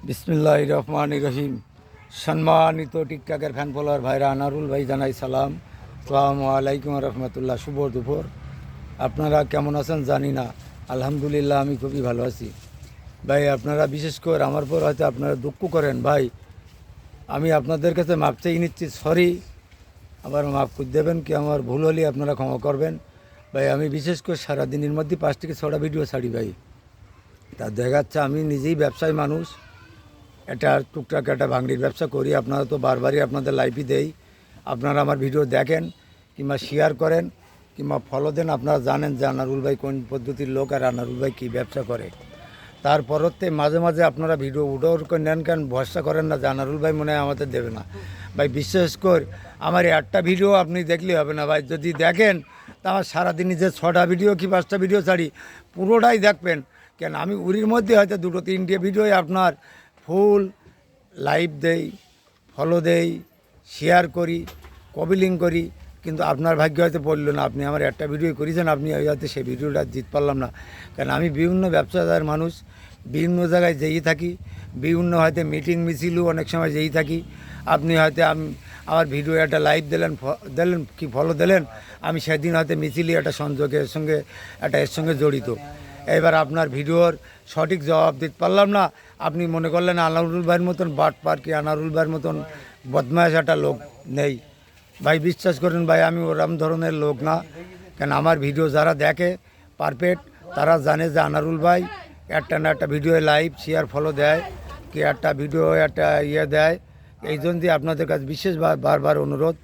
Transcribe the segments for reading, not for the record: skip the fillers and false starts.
বিসমিল্লাহির রহমানির রহিম। সম্মানিত টিকটকের ফ্যান ফলোয়ার ভাইরা, আনারুল ভাই জানাই সালাম। আসসালামু আলাইকুম রহমতুল্লাহ। শুভ দুপুর। আপনারা কেমন আছেন জানি না, আলহামদুলিল্লাহ আমি খুবই ভালো আছি। ভাই আপনারা বিশেষ করে আমার পর হয়তো আপনারা দুঃখ করেন ভাই, আমি আপনাদের কাছে মাপ চেয়ে নিচ্ছি, সরি, আবার মাফ করে দেবেন, কি আমার ভুল হলে আপনারা ক্ষমা করবেন। ভাই আমি বিশেষ করে সারাদিনের মধ্যে 5 থেকে 6টা ভিডিও ছাড়ি ভাই। তা দেখা যাচ্ছে আমি নিজেই ব্যবসায়ী মানুষ, এটা টুকটাক একটা ভাঙড়ির ব্যবসা করি। আপনারা তো বারবারই আপনাদের লাইভই দেই, আপনারা আমার ভিডিও দেখেন কিংবা শেয়ার করেন কিংবা ফলো দেন। আপনারা জানেন যে আনারুল ভাই কোন পদ্ধতির লোক আর আনারুল ভাই কী ব্যবসা করে। তারপরতে মাঝে মাঝে আপনারা ভিডিও উডোর করে নেন, কেন ভরসা করেন না যে আনারুল ভাই মনে হয় আমাদের দেবে না। ভাই বিশেষ করে আমার একটা ভিডিও আপনি দেখলে হবে না ভাই, যদি দেখেন তা আমার সারাদিনই যে 6টা ভিডিও কি 5টা ভিডিও ছাড়ি পুরোটাই দেখবেন। কেন আমি উরির মধ্যে হয়তো 2-3টে ভিডিওই আপনার ফুল লাইভ দেই, ফলো দেই, শেয়ার করি, কপিলিং করি, কিন্তু আপনার ভাগ্য হয়তো পড়লো না। আপনি আমার একটা ভিডিও করেছেন, আপনি হয়তো সেই ভিডিওটা জিত পারলাম না। কারণ আমি বিভিন্ন ব্যবসাদার মানুষ, বিভিন্ন জায়গায় যেই থাকি, বিভিন্ন হয়তো মিটিং মিছিলও অনেক সময় যেই থাকি। আপনি হয়তো আমার ভিডিও একটা লাইভ দিলেন কি ফলো দিলেন, আমি সেদিন হয়তো মিছিলে একটা সংযোগের সঙ্গে এর সঙ্গে জড়িত। এবার আপনার ভিডিওর সঠিক জবাব দিতে পারলাম না, আপনি মনে করলেন আনারুল ভাইয়ের মতন বাটপার কি আনারুল ভাইয়ের মতন বদমাশ একটা লোক নেই। ভাই বিশ্বাস করেন ভাই, আমি ওরম ধরনের লোক না। কেন আমার ভিডিও যারা দেখে পারফেক্ট, তারা জানে যে আনারুল ভাই একটা না একটা ভিডিও লাইভ শেয়ার ফলো দেয়, কি একটা ভিডিও একটা দেয়। এই জন্য দিয়ে আপনাদের কাছে বিশেষ বারবার অনুরোধ,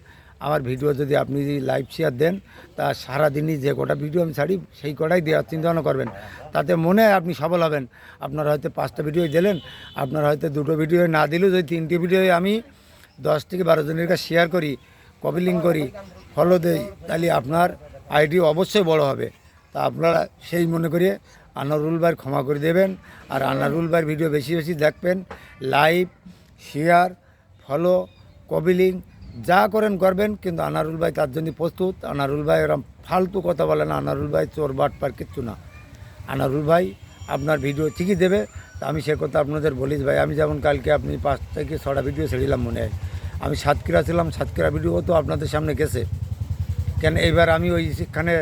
আমার ভিডিও যদি আপনি লাইভ শেয়ার দেন, তা সারাদিনই যে কটা ভিডিও আমি ছাড়ি সেই কটাই দেওয়ার চিন্তা করবেন। তাতে মনে হয় আপনি সফল হবেন। আপনারা হয়তো 5টা ভিডিও দিলেন, আপনারা হয়তো 2টো ভিডিও না দিলেও যদি 3টে ভিডিও আমি 10 থেকে 12 জনের কাছে শেয়ার করি, কপিলিং করি, ফলো দেই, তাহলে আপনার আইডি অবশ্যই বড় হবে। তা আপনারা সেই মনে করিয়ে আনারুল ভাইয়ের ক্ষমা করে দেবেন। আর আনারুল ভাইয়ের ভিডিও বেশি বেশি দেখবেন, লাইভ শেয়ার ফলো কপিলিং যা করবেন, কিন্তু আনারুল ভাই তার জন্য প্রস্তুত। আনারুল ভাই এরকম ফালতু কথা বলে না, আনারুল ভাই চোর বাটপার কিচ্ছু না। আনারুল ভাই আপনার ভিডিও ঠিকই দেবে। তা আমি সে কথা আপনাদের বলিস ভাই, আমি যেমন কালকে আপনি 5 থেকে 6টা ভিডিও ছেড়িলাম মনে হয়, আমি সাতক্ষীরা ছিলাম, সাতক্ষীরা ভিডিও তো আপনাদের সামনে গেছে। কেন এবার আমি সেখানে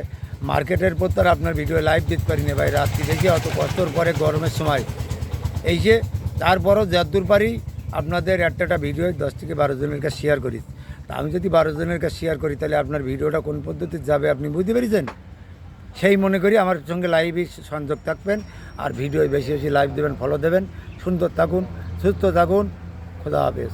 মার্কেটের পর তার আপনার ভিডিও লাইভ দিতে পারি না ভাই, রাত্রি দেখি অত কষ্টর পরে গরমের সময় এই যে। তারপরও যতদূর পারি আপনাদের একটা ভিডিও 10 থেকে 12 জনের কাছে শেয়ার করি। তা আমি যদি 12 জনের কাছে শেয়ার করি, তাহলে আপনার ভিডিওটা কোন পদ্ধতিতে যাবে আপনি বুঝতে পেরেছেন। সেই মনে করি আমার সঙ্গে লাইভই সংযোগ থাকবেন, আর ভিডিও বেশি বেশি লাইভ দেবেন, ফলো দেবেন। সুন্দর থাকুন, সুস্থ থাকুন, খোদা হাফেজ।